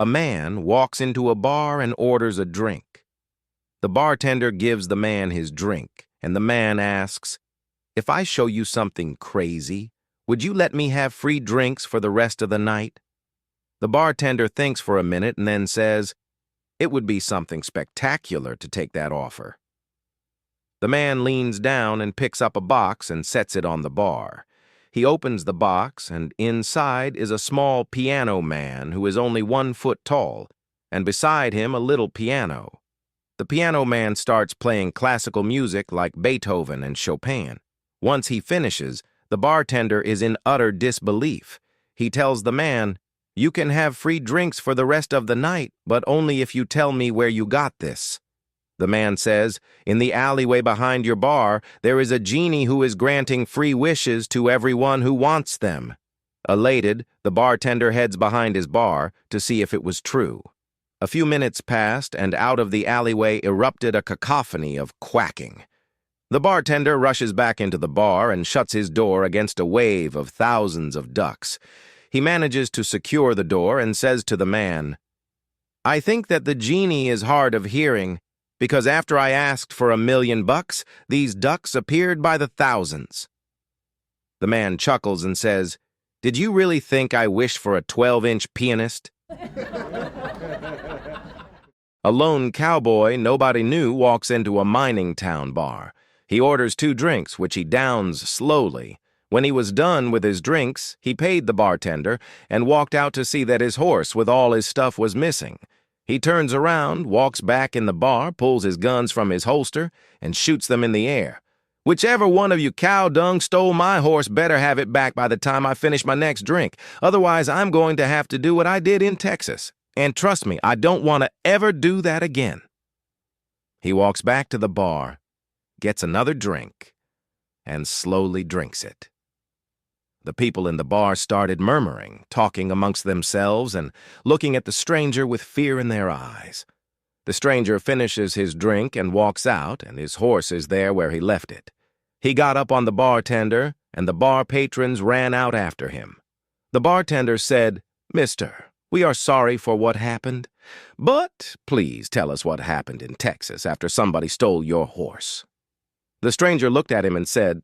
A man walks into a bar and orders a drink. The bartender gives the man his drink, and the man asks, "If I show you something crazy, would you let me have free drinks for the rest of the night?" The bartender thinks for a minute and then says, "It would be something spectacular to take that offer." The man leans down and picks up a box and sets it on the bar. He opens the box, and inside is a small piano man who is only 1 foot tall, and beside him a little piano. The piano man starts playing classical music like Beethoven and Chopin. Once he finishes, the bartender is in utter disbelief. He tells the man, "You can have free drinks for the rest of the night, but only if you tell me where you got this." The man says, "In the alleyway behind your bar, there is a genie who is granting free wishes to everyone who wants them." Elated, the bartender heads behind his bar to see if it was true. A few minutes passed, and out of the alleyway erupted a cacophony of quacking. The bartender rushes back into the bar and shuts his door against a wave of thousands of ducks. He manages to secure the door and says to the man, "I think that the genie is hard of hearing, because after I asked for $1,000,000, these ducks appeared by the thousands." The man chuckles and says, "Did you really think I wished for a 12-inch pianist?" A lone cowboy nobody knew walks into a mining town bar. He orders 2 drinks, which he downs slowly. When he was done with his drinks, he paid the bartender and walked out to see that his horse with all his stuff was missing. He turns around, walks back in the bar, pulls his guns from his holster, and shoots them in the air. "Whichever one of you cow dung stole my horse better have it back by the time I finish my next drink. Otherwise, I'm going to have to do what I did in Texas. And trust me, I don't want to ever do that again." He walks back to the bar, gets another drink, and slowly drinks it. The people in the bar started murmuring, talking amongst themselves and looking at the stranger with fear in their eyes. The stranger finishes his drink and walks out, and his horse is there where he left it. He got up on the bartender, and the bar patrons ran out after him. The bartender said, "Mister, we are sorry for what happened, but please tell us what happened in Texas after somebody stole your horse." The stranger looked at him and said,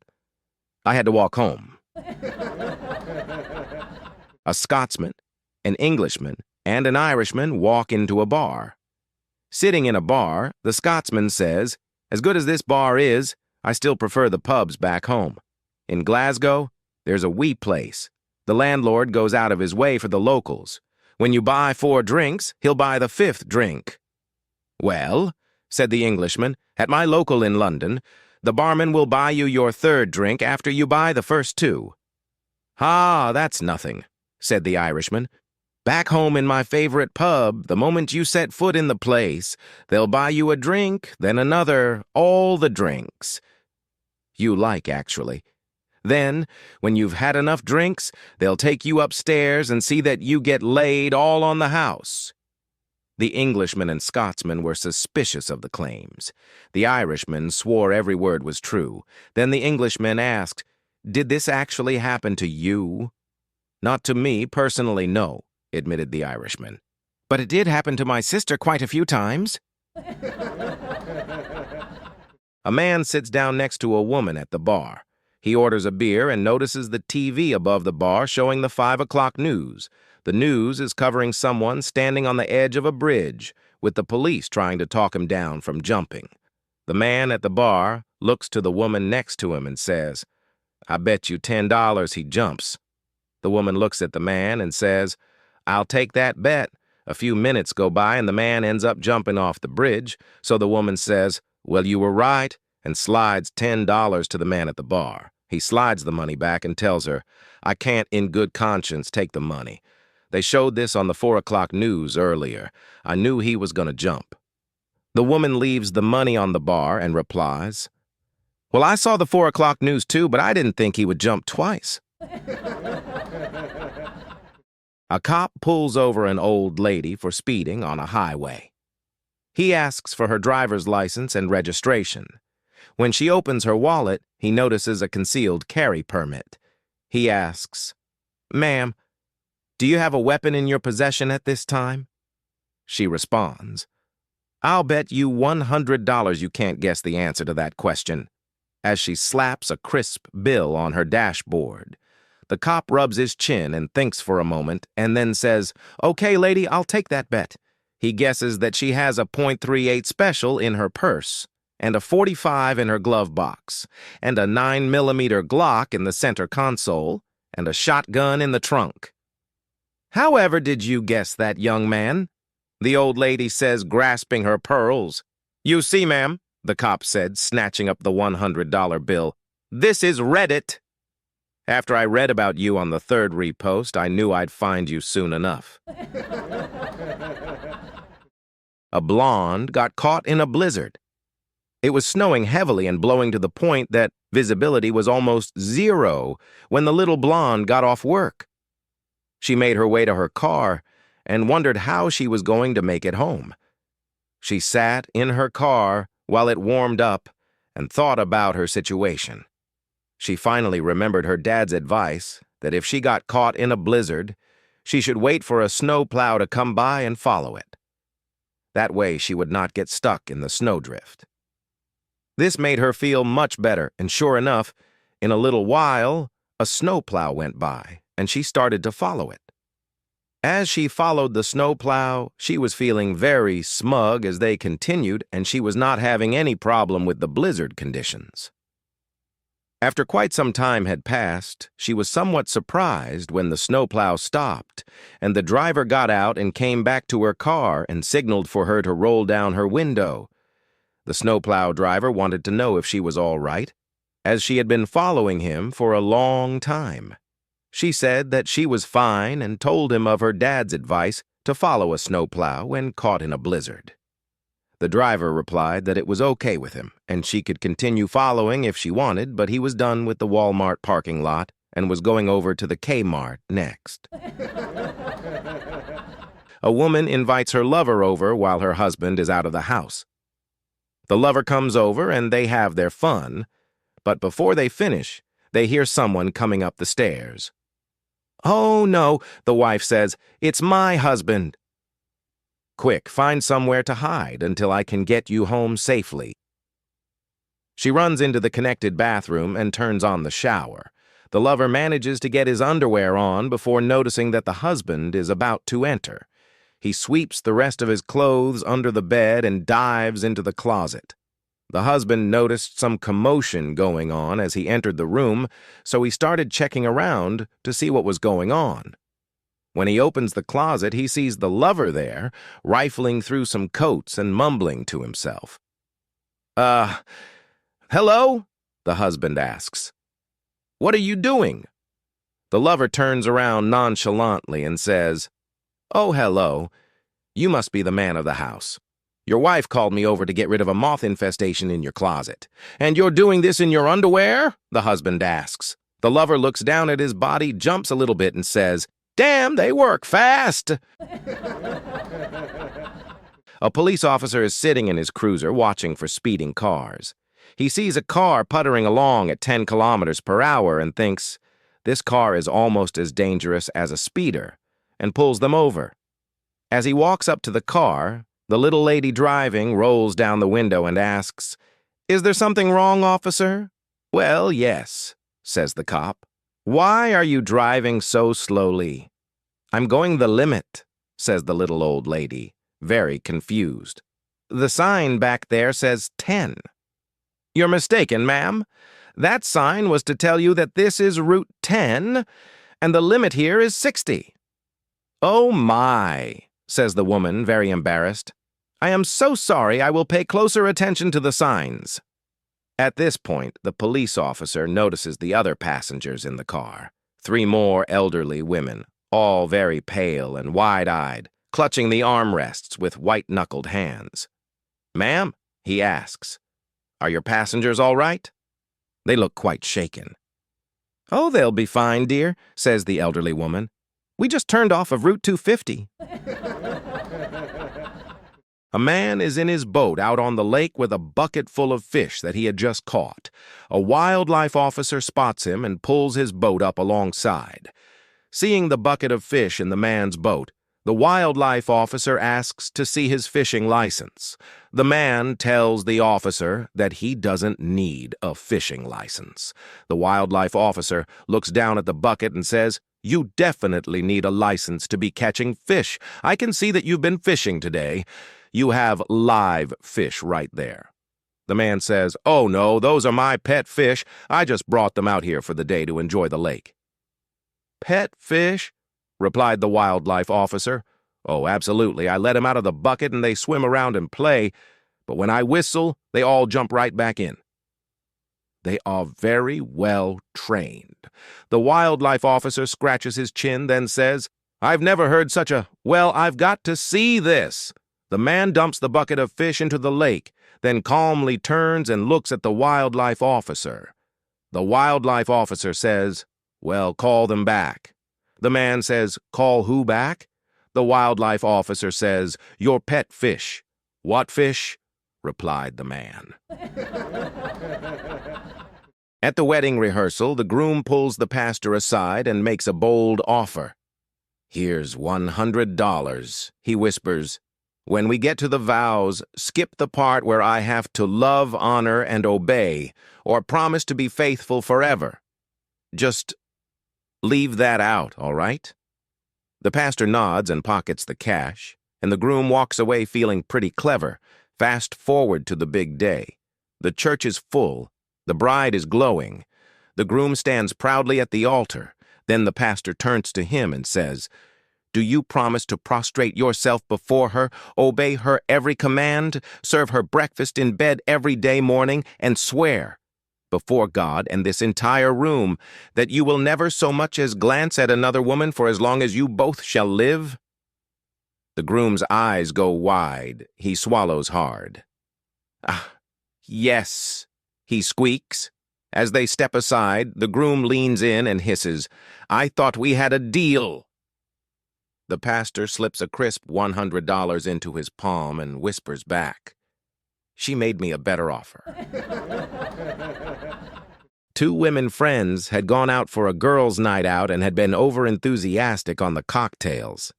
"I had to walk home." A Scotsman, an Englishman, and an Irishman walk into a bar. Sitting in a bar, the Scotsman says, "As good as this bar is, I still prefer the pubs back home. In Glasgow, there's a wee place. The landlord goes out of his way for the locals. When you buy 4 drinks, he'll buy the 5th drink." "Well," said the Englishman, "at my local in London, the barman will buy you your 3rd drink after you buy the first 2. "Ah, that's nothing," said the Irishman. "Back home in my favorite pub, the moment you set foot in the place, they'll buy you a drink, then another, all the drinks you like, actually. Then, when you've had enough drinks, they'll take you upstairs and see that you get laid all on the house." The Englishman and Scotsman were suspicious of the claims. The Irishman swore every word was true. Then the Englishman asked, "Did this actually happen to you?" "Not to me, personally, no," admitted the Irishman. "But it did happen to my sister quite a few times." A man sits down next to a woman at the bar. He orders a beer and notices the TV above the bar showing the 5 o'clock news. The news is covering someone standing on the edge of a bridge, with the police trying to talk him down from jumping. The man at the bar looks to the woman next to him and says, "I bet you $10 he jumps." The woman looks at the man and says, "I'll take that bet." A few minutes go by and the man ends up jumping off the bridge, so the woman says, "Well, you were right," and slides $10 to the man at the bar. He slides the money back and tells her, "I can't in good conscience take the money. They showed this on the 4 o'clock news earlier. I knew he was going to jump." The woman leaves the money on the bar and replies, "Well, I saw the 4 o'clock news too, but I didn't think he would jump twice." A cop pulls over an old lady for speeding on a highway. He asks for her driver's license and registration. When she opens her wallet, he notices a concealed carry permit. He asks, "Ma'am, do you have a weapon in your possession at this time?" she responds. I'll bet you $100 you can't guess the answer to that question, as she slaps a crisp bill on her dashboard. The cop rubs his chin and thinks for a moment and then says, Okay, lady, I'll take that bet. He guesses that she has a .38 special in her purse, and a 45 in her glove box, and a 9mm Glock in the center console, and a shotgun in the trunk. However did you guess that, young man? The old lady says, grasping her pearls. You see, ma'am, the cop said, snatching up the $100 bill, this is Reddit. After I read about you on the third repost, I knew I'd find you soon enough. A blonde got caught in a blizzard. It was snowing heavily and blowing to the point that visibility was almost zero when the little blonde got off work. She made her way to her car and wondered how she was going to make it home. She sat in her car while it warmed up and thought about her situation. She finally remembered her dad's advice that if she got caught in a blizzard, she should wait for a snowplow to come by and follow it. That way she would not get stuck in the snowdrift. This made her feel much better, and sure enough, in a little while, a snowplow went by, and she started to follow it. As she followed the snowplow, she was feeling very smug as they continued, and she was not having any problem with the blizzard conditions. After quite some time had passed, she was somewhat surprised when the snowplow stopped, and the driver got out and came back to her car and signaled for her to roll down her window. The snowplow driver wanted to know if she was all right, as she had been following him for a long time. She said that she was fine and told him of her dad's advice to follow a snowplow when caught in a blizzard. The driver replied that it was okay with him, and she could continue following if she wanted, but he was done with the Walmart parking lot and was going over to the Kmart next. A woman invites her lover over while her husband is out of the house. The lover comes over and they have their fun, but before they finish, they hear someone coming up the stairs. Oh no, the wife says, it's my husband. Quick, find somewhere to hide until I can get you home safely. She runs into the connected bathroom and turns on the shower. The lover manages to get his underwear on before noticing that the husband is about to enter. He sweeps the rest of his clothes under the bed and dives into the closet. The husband noticed some commotion going on as he entered the room, so he started checking around to see what was going on. When he opens the closet, he sees the lover there, rifling through some coats and mumbling to himself. Hello? The husband asks. What are you doing? The lover turns around nonchalantly and says, Oh, hello. You must be the man of the house. Your wife called me over to get rid of a moth infestation in your closet. And you're doing this in your underwear? The husband asks. The lover looks down at his body, jumps a little bit, and says, Damn, they work fast. A police officer is sitting in his cruiser watching for speeding cars. He sees a car puttering along at 10 kilometers per hour and thinks, this car is almost as dangerous as a speeder, and pulls them over. As he walks up to the car, the little lady driving rolls down the window and asks, Is there something wrong, officer? Well, yes, says the cop. Why are you driving so slowly? I'm going the limit, says the little old lady, very confused. The sign back there says 10. You're mistaken, ma'am. That sign was to tell you that this is Route 10, and the limit here is 60. Oh my, says the woman, very embarrassed. I am so sorry. I will pay closer attention to the signs. At this point, the police officer notices the other passengers in the car, 3 more elderly women, all very pale and wide-eyed, clutching the armrests with white-knuckled hands. Ma'am, he asks, are your passengers all right? They look quite shaken. Oh, they'll be fine, dear, says the elderly woman. We just turned off of Route 250. A man is in his boat out on the lake with a bucket full of fish that he had just caught. A wildlife officer spots him and pulls his boat up alongside. Seeing the bucket of fish in the man's boat, The wildlife officer asks to see his fishing license. The man tells the officer that he doesn't need a fishing license. The wildlife officer looks down at the bucket and says, "You definitely need a license to be catching fish. I can see that you've been fishing today. You have live fish right there." The man says, "Oh no, those are my pet fish. I just brought them out here for the day to enjoy the lake." "Pet fish?" replied the wildlife officer. "Oh, absolutely. I let them out of the bucket and they swim around and play, but when I whistle, they all jump right back in." They are very well trained. The wildlife officer scratches his chin, then says, "I've never heard such a, well, I've got to see this." The man dumps the bucket of fish into the lake, then calmly turns and looks at the wildlife officer. The wildlife officer says, "Well, call them back." The man says, "Call who back?" The wildlife officer says, "Your pet fish." "What fish?" replied the man. At the wedding rehearsal, the groom pulls the pastor aside and makes a bold offer. "Here's $100, he whispers. "When we get to the vows, skip the part where I have to love, honor, and obey, or promise to be faithful forever. Just leave that out, all right?" The pastor nods and pockets the cash, and the groom walks away feeling pretty clever. Fast forward to the big day. The church is full. The bride is glowing. The groom stands proudly at the altar. Then the pastor turns to him and says, "Do you promise to prostrate yourself before her, obey her every command, serve her breakfast in bed every day morning, and swear, before God and this entire room, that you will never so much as glance at another woman for as long as you both shall live?" The groom's eyes go wide. He swallows hard. "Ah, yes," he squeaks. As they step aside, the groom leans in and hisses, "I thought we had a deal." The pastor slips a crisp $100 into his palm and whispers back, "She made me a better offer." Two women friends had gone out for a girls' night out and had been over-enthusiastic on the cocktails.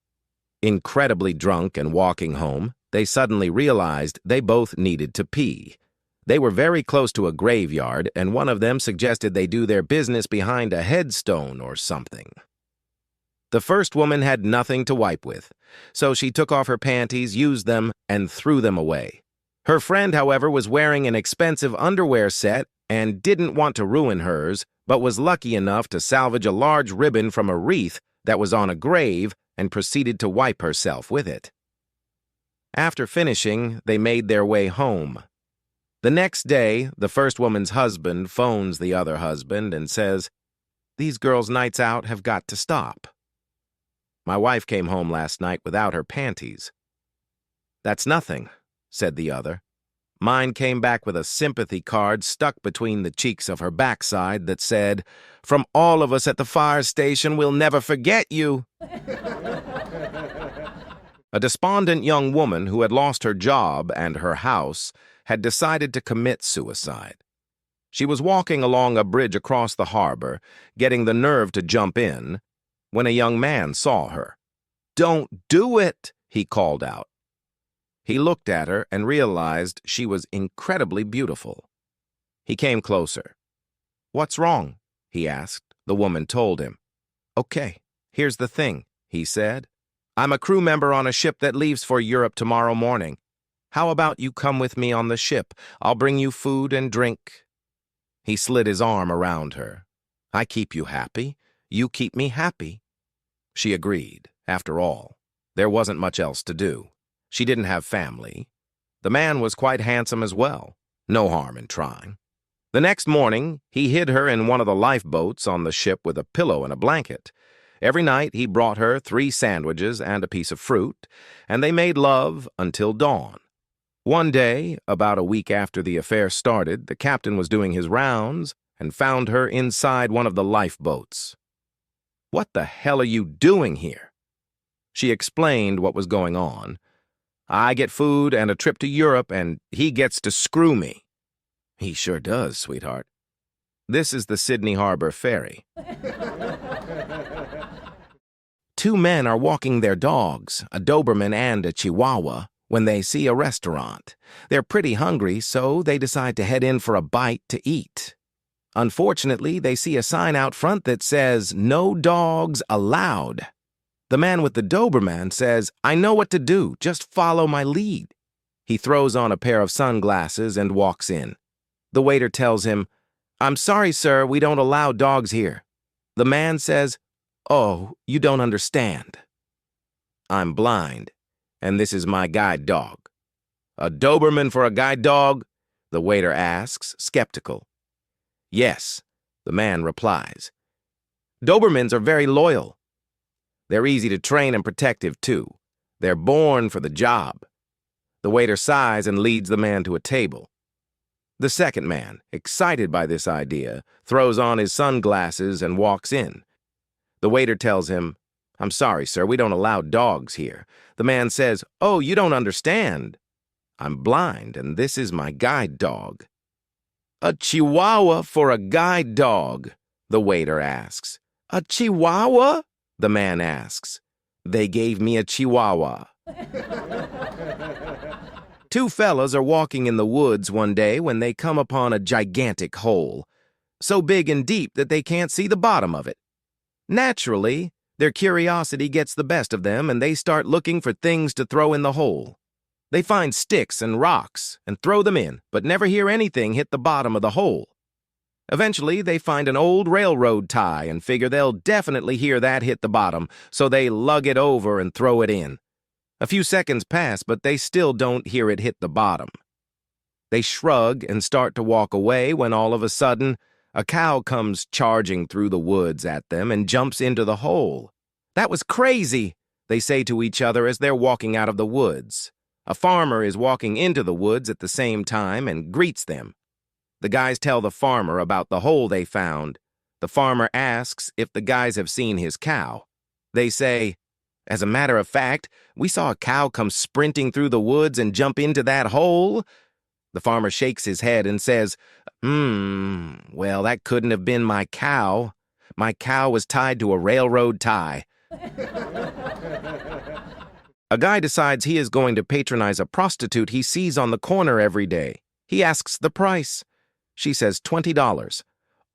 Incredibly drunk and walking home, they suddenly realized they both needed to pee. They were very close to a graveyard, and one of them suggested they do their business behind a headstone or something. The first woman had nothing to wipe with, so she took off her panties, used them, and threw them away. Her friend, however, was wearing an expensive underwear set and didn't want to ruin hers, but was lucky enough to salvage a large ribbon from a wreath that was on a grave and proceeded to wipe herself with it. After finishing, they made their way home. The next day, the first woman's husband phones the other husband and says, "These girls' nights out have got to stop. My wife came home last night without her panties." "That's nothing," said the other. "Mine came back with a sympathy card stuck between the cheeks of her backside that said, 'From all of us at the fire station, we'll never forget you.'" A despondent young woman who had lost her job and her house had decided to commit suicide. She was walking along a bridge across the harbor, getting the nerve to jump in, when a young man saw her. "Don't do it," he called out. He looked at her and realized she was incredibly beautiful. He came closer. "What's wrong?" he asked. The woman told him. "Okay, here's the thing," he said. "I'm a crew member on a ship that leaves for Europe tomorrow morning. How about you come with me on the ship? I'll bring you food and drink." He slid his arm around her. "I keep you happy. You keep me happy." She agreed. After all, there wasn't much else to do. She didn't have family. The man was quite handsome as well. No harm in trying. The next morning, he hid her in one of the lifeboats on the ship with a pillow and a blanket. Every night, he brought her 3 sandwiches and a piece of fruit, and they made love until dawn. One day, about a week after the affair started, the captain was doing his rounds and found her inside one of the lifeboats. "What the hell are you doing here?" She explained what was going on. "I get food and a trip to Europe, and he gets to screw me." "He sure does, sweetheart." "This is the Sydney Harbor Ferry." Two men are walking their dogs, a Doberman and a Chihuahua, when they see a restaurant. They're pretty hungry, so they decide to head in for a bite to eat. Unfortunately, they see a sign out front that says, "No dogs allowed." The man with the Doberman says, "I know what to do, just follow my lead." He throws on a pair of sunglasses and walks in. The waiter tells him, "I'm sorry, sir, we don't allow dogs here." The man says, "Oh, you don't understand. I'm blind, and this is my guide dog." "A Doberman for a guide dog?" the waiter asks, skeptical. "Yes," the man replies. "Dobermans are very loyal. They're easy to train and protective, too. They're born for the job." The waiter sighs and leads the man to a table. The second man, excited by this idea, throws on his sunglasses and walks in. The waiter tells him, "I'm sorry, sir, we don't allow dogs here." The man says, "Oh, you don't understand. I'm blind, and this is my guide dog." "A Chihuahua for a guide dog?" the waiter asks. "A Chihuahua?" the man asks. "They gave me a Chihuahua." Two fellas are walking in the woods one day when they come upon a gigantic hole, so big and deep that they can't see the bottom of it. Naturally, their curiosity gets the best of them, and they start looking for things to throw in the hole. They find sticks and rocks and throw them in, but never hear anything hit the bottom of the hole. Eventually, they find an old railroad tie and figure they'll definitely hear that hit the bottom, so they lug it over and throw it in. A few seconds pass, but they still don't hear it hit the bottom. They shrug and start to walk away when all of a sudden, a cow comes charging through the woods at them and jumps into the hole. "That was crazy," they say to each other as they're walking out of the woods. A farmer is walking into the woods at the same time and greets them. The guys tell the farmer about the hole they found. The farmer asks if the guys have seen his cow. They say, "As a matter of fact, we saw a cow come sprinting through the woods and jump into that hole." The farmer shakes his head and says, Well, that couldn't have been my cow. My cow was tied to a railroad tie." A guy decides he is going to patronize a prostitute he sees on the corner every day. He asks the price. She says $20.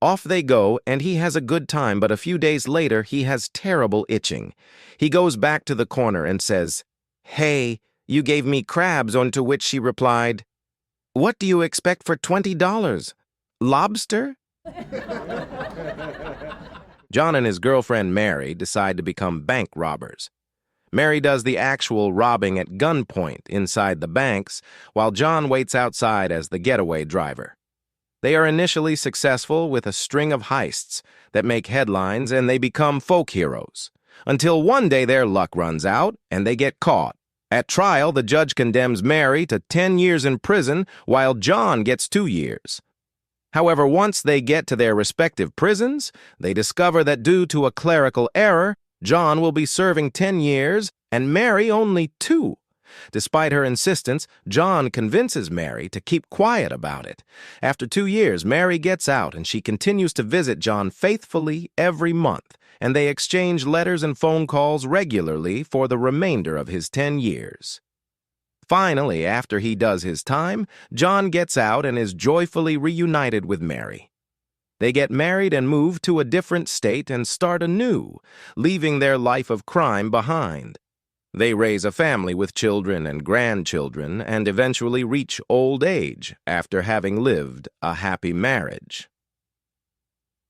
Off they go, and he has a good time, but a few days later, he has terrible itching. He goes back to the corner and says, "Hey, you gave me crabs," onto which she replied, "What do you expect for $20? Lobster?" John and his girlfriend Mary decide to become bank robbers. Mary does the actual robbing at gunpoint inside the banks, while John waits outside as the getaway driver. They are initially successful with a string of heists that make headlines, and they become folk heroes, until one day their luck runs out and they get caught. At trial, the judge condemns Mary to 10 years in prison, while John gets 2 years. However, once they get to their respective prisons, they discover that due to a clerical error, John will be serving 10 years and Mary only 2. Despite her insistence, John convinces Mary to keep quiet about it. After 2 years, Mary gets out and she continues to visit John faithfully every month, and they exchange letters and phone calls regularly for the remainder of his 10 years. Finally, after he does his time, John gets out and is joyfully reunited with Mary. They get married and move to a different state and start anew, leaving their life of crime behind. They raise a family with children and grandchildren and eventually reach old age after having lived a happy marriage.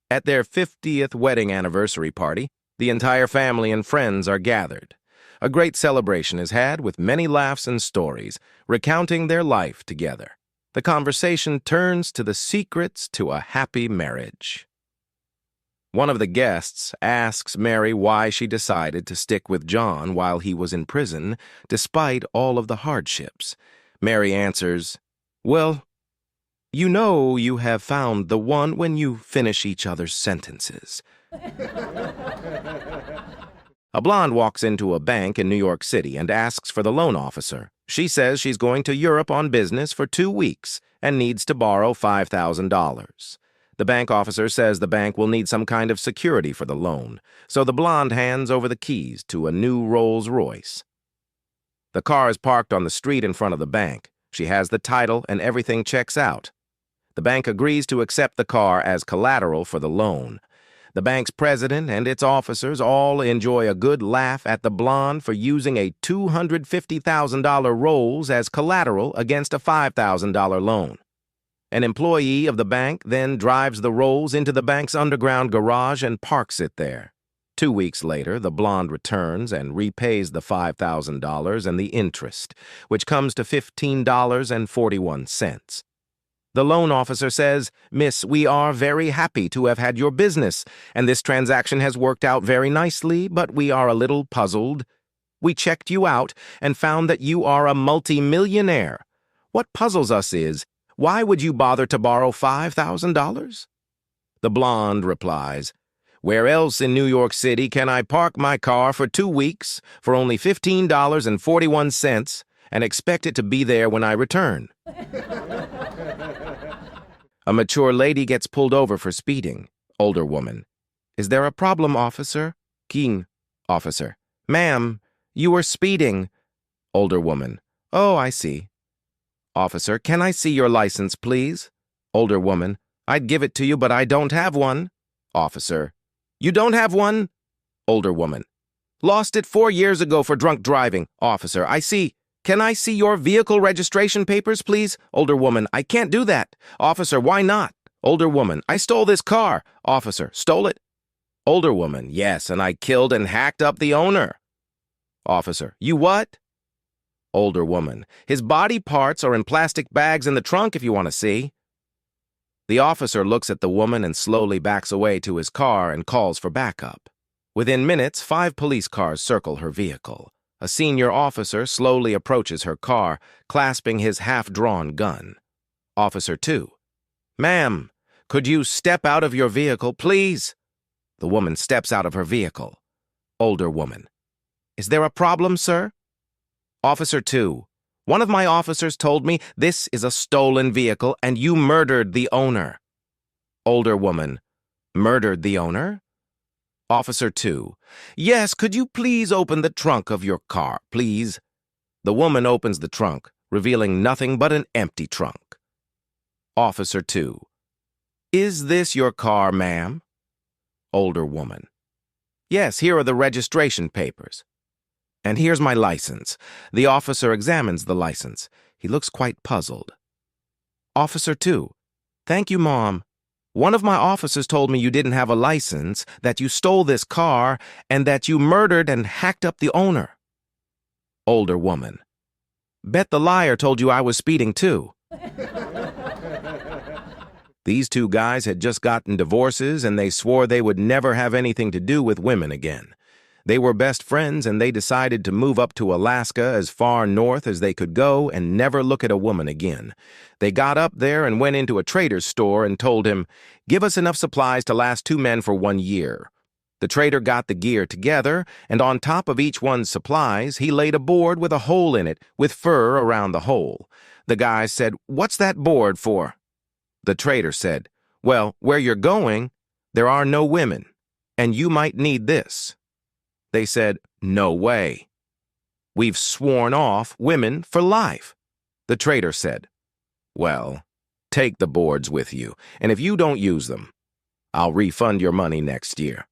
At their 50th wedding anniversary party, the entire family and friends are gathered. A great celebration is had with many laughs and stories, recounting their life together. The conversation turns to the secrets to a happy marriage. One of the guests asks Mary why she decided to stick with John while he was in prison, despite all of the hardships. Mary answers, "Well, you know you have found the one when you finish each other's sentences." A blonde walks into a bank in New York City and asks for the loan officer. She says she's going to Europe on business for 2 weeks and needs to borrow $5,000. The bank officer says the bank will need some kind of security for the loan, so the blonde hands over the keys to a new Rolls-Royce. The car is parked on the street in front of the bank. She has the title and everything checks out. The bank agrees to accept the car as collateral for the loan. The bank's president and its officers all enjoy a good laugh at the blonde for using a $250,000 Rolls as collateral against a $5,000 loan. An employee of the bank then drives the Rolls into the bank's underground garage and parks it there. 2 weeks later, the blonde returns and repays the $5,000 and the interest, which comes to $15.41. The loan officer says, "Miss, we are very happy to have had your business, and this transaction has worked out very nicely, but we are a little puzzled. We checked you out and found that you are a multi-millionaire. What puzzles us is, why would you bother to borrow $5,000? The blonde replies, "Where else in New York City can I park my car for 2 weeks for only $15.41 and expect it to be there when I return?" A mature lady gets pulled over for speeding. Older woman. "Is there a problem, officer?" King. Officer. "Ma'am, you were speeding." Older woman. "Oh, I see." Officer. "Can I see your license, please?" Older woman. "I'd give it to you, but I don't have one." Officer. "You don't have one?" Older woman. "Lost it 4 years ago for drunk driving." Officer. "I see. Can I see your vehicle registration papers, please?" Older woman. "I can't do that." Officer. "Why not?" Older woman. "I stole this car." Officer. "Stole it?" Older woman. "Yes, and I killed and hacked up the owner." Officer. "You what?" Older woman. "His body parts are in plastic bags in the trunk if you want to see." The officer looks at the woman and slowly backs away to his car and calls for backup. Within minutes, 5 police cars circle her vehicle. A senior officer slowly approaches her car, clasping his half-drawn gun. Officer 2. "Ma'am, could you step out of your vehicle, please?" The woman steps out of her vehicle. Older woman. "Is there a problem, sir?" Officer 2. "One of my officers told me this is a stolen vehicle and you murdered the owner." Older woman. "Murdered the owner?" Officer 2. "Yes, could you please open the trunk of your car, please?" The woman opens the trunk, revealing nothing but an empty trunk. Officer 2. "Is this your car, ma'am?" Older woman. "Yes, here are the registration papers." "And here's my license." The officer examines the license. He looks quite puzzled. Officer 2. "Thank you, Mom. One of my officers told me you didn't have a license, that you stole this car, and that you murdered and hacked up the owner." Older woman. "Bet the liar told you I was speeding too." These 2 guys had just gotten divorces and they swore they would never have anything to do with women again. They were best friends and they decided to move up to Alaska as far north as they could go and never look at a woman again. They got up there and went into a trader's store and told him, "Give us enough supplies to last 2 men for 1 year. The trader got the gear together, and on top of each one's supplies, he laid a board with a hole in it, with fur around the hole. The guys said, "What's that board for?" The trader said, "Well, where you're going, there are no women, and you might need this." They said, "No way. We've sworn off women for life." The trader said, "Well, take the boards with you, and if you don't use them, I'll refund your money next year."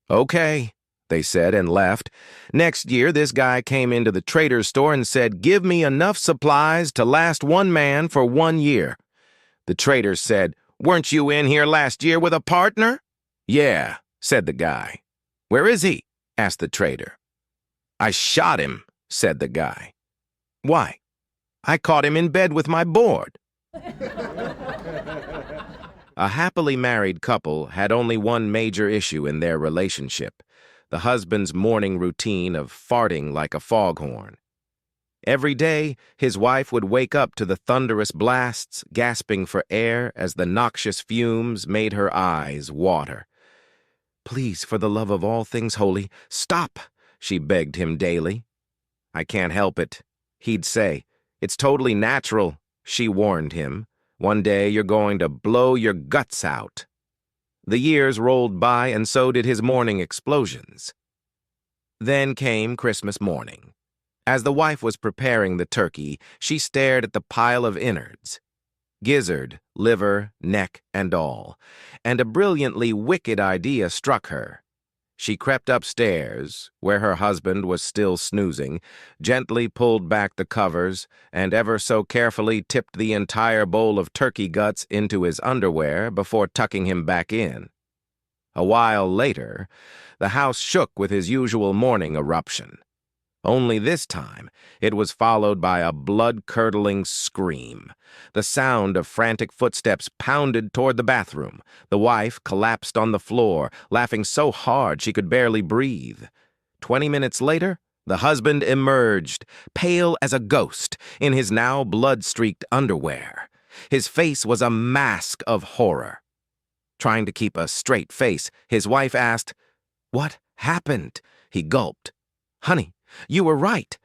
"Okay," they said and left. Next year, this guy came into the trader's store and said, "Give me enough supplies to last 1 man for 1 year. The trader said, "Weren't you in here last year with a partner?" "Yeah," said the guy. "Where is he?" asked the trader. "I shot him," said the guy. "Why?" "I caught him in bed with my board." A happily married couple had only one major issue in their relationship: the husband's morning routine of farting like a foghorn. Every day, his wife would wake up to the thunderous blasts, gasping for air as the noxious fumes made her eyes water. "Please, for the love of all things holy, stop," she begged him daily. "I can't help it," he'd say. "It's totally natural," she warned him. One day you're going to blow your guts out. The years rolled by, and so did his morning explosions. Then came Christmas morning. As the wife was preparing the turkey, she stared at the pile of innards. Gizzard, liver, neck, and all, and a brilliantly wicked idea struck her. She crept upstairs, where her husband was still snoozing, gently pulled back the covers, and ever so carefully tipped the entire bowl of turkey guts into his underwear before tucking him back in. A while later, the house shook with his usual morning eruption. Only this time, it was followed by a blood-curdling scream. The sound of frantic footsteps pounded toward the bathroom. The wife collapsed on the floor, laughing so hard she could barely breathe. 20 minutes later, the husband emerged, pale as a ghost, in his now blood-streaked underwear. His face was a mask of horror. Trying to keep a straight face, his wife asked, "What happened?" He gulped. "Honey, you were right.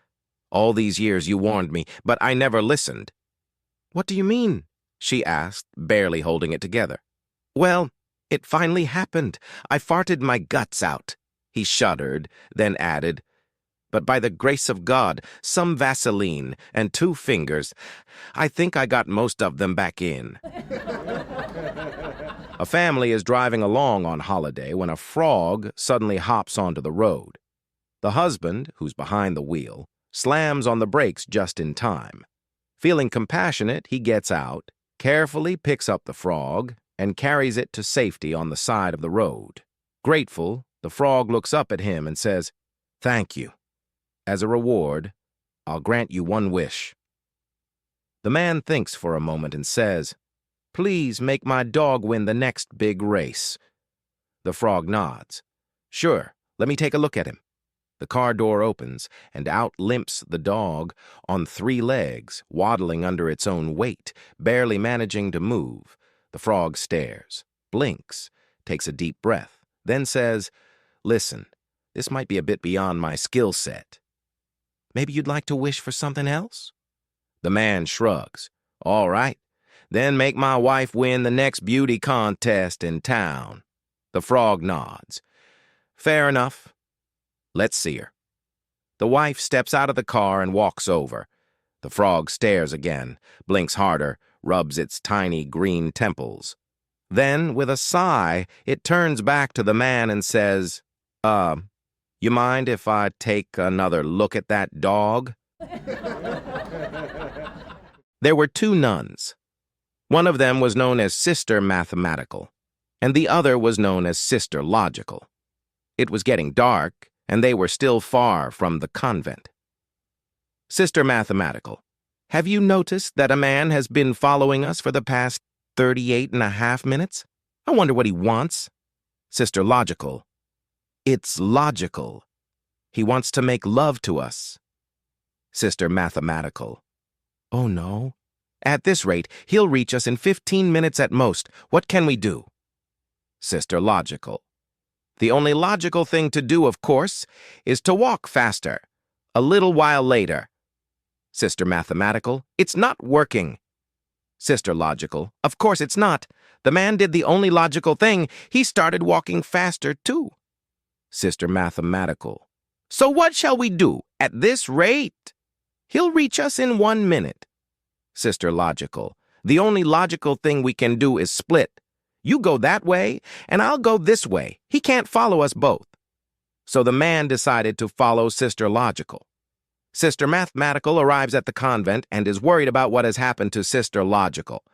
All these years you warned me, but I never listened." "What do you mean?" she asked, barely holding it together. "Well, it finally happened. I farted my guts out." He shuddered, then added, "But by the grace of God, some Vaseline, and 2 fingers, I think I got most of them back in." A family is driving along on holiday when a frog suddenly hops onto the road. The husband, who's behind the wheel, slams on the brakes just in time. Feeling compassionate, he gets out, carefully picks up the frog, and carries it to safety on the side of the road. Grateful, the frog looks up at him and says, "Thank you. As a reward, I'll grant you 1 wish." The man thinks for a moment and says, "Please make my dog win the next big race." The frog nods. "Sure, let me take a look at him." The car door opens, and out limps the dog on 3 legs, waddling under its own weight, barely managing to move. The frog stares, blinks, takes a deep breath, then says, "Listen, this might be a bit beyond my skill set. Maybe you'd like to wish for something else?" The man shrugs. "All right, then make my wife win the next beauty contest in town." The frog nods. "Fair enough. Let's see her." The wife steps out of the car and walks over. The frog stares again, blinks harder, rubs its tiny green temples. Then, with a sigh, it turns back to the man and says, You mind if I take another look at that dog?" There were 2 nuns. One of them was known as Sister Mathematical, and the other was known as Sister Logical. It was getting dark, and they were still far from the convent. "Sister Mathematical, have you noticed that a man has been following us for the past 38.5 minutes? I wonder what he wants." Sister Logical, "It's logical. He wants to make love to us." Sister Mathematical, "Oh no. At this rate, he'll reach us in 15 minutes at most. What can we do?" Sister Logical, "The only logical thing to do, of course, is to walk faster. A little while later." Sister Mathematical, "It's not working." Sister Logical, "Of course it's not. The man did the only logical thing. He started walking faster, too." Sister Mathematical, "So what shall we do? At this rate? He'll reach us in 1 minute." Sister Logical, "The only logical thing we can do is split. You go that way, and I'll go this way. He can't follow us both." So the man decided to follow Sister Logical. Sister Mathematical arrives at the convent and is worried about what has happened to Sister Logical.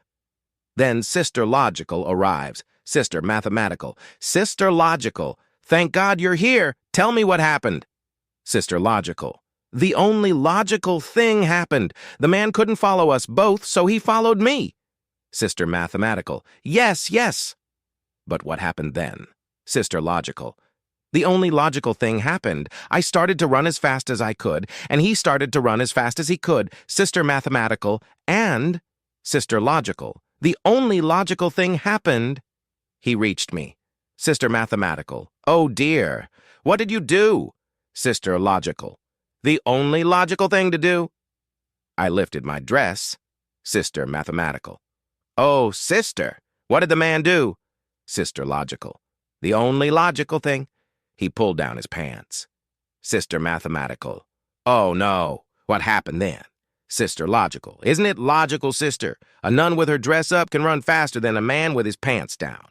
Then Sister Logical arrives. Sister Mathematical, "Sister Logical, thank God you're here. Tell me what happened." Sister Logical, "The only logical thing happened. The man couldn't follow us both, so he followed me." Sister Mathematical, "Yes, yes." "But what happened then?" Sister Logical, "The only logical thing happened. I started to run as fast as I could, and he started to run as fast as he could." Sister Mathematical, and Sister Logical, "The only logical thing happened. He reached me." Sister Mathematical, "Oh dear, what did you do?" Sister Logical, "The only logical thing to do." "I lifted my dress." Sister Mathematical, Oh, sister, what did the man do? Sister logical. The only logical thing? He pulled down his pants. Sister mathematical. Oh, no. What happened then? Sister logical. Isn't it logical, sister? A nun with her dress up can run faster than a man with his pants down.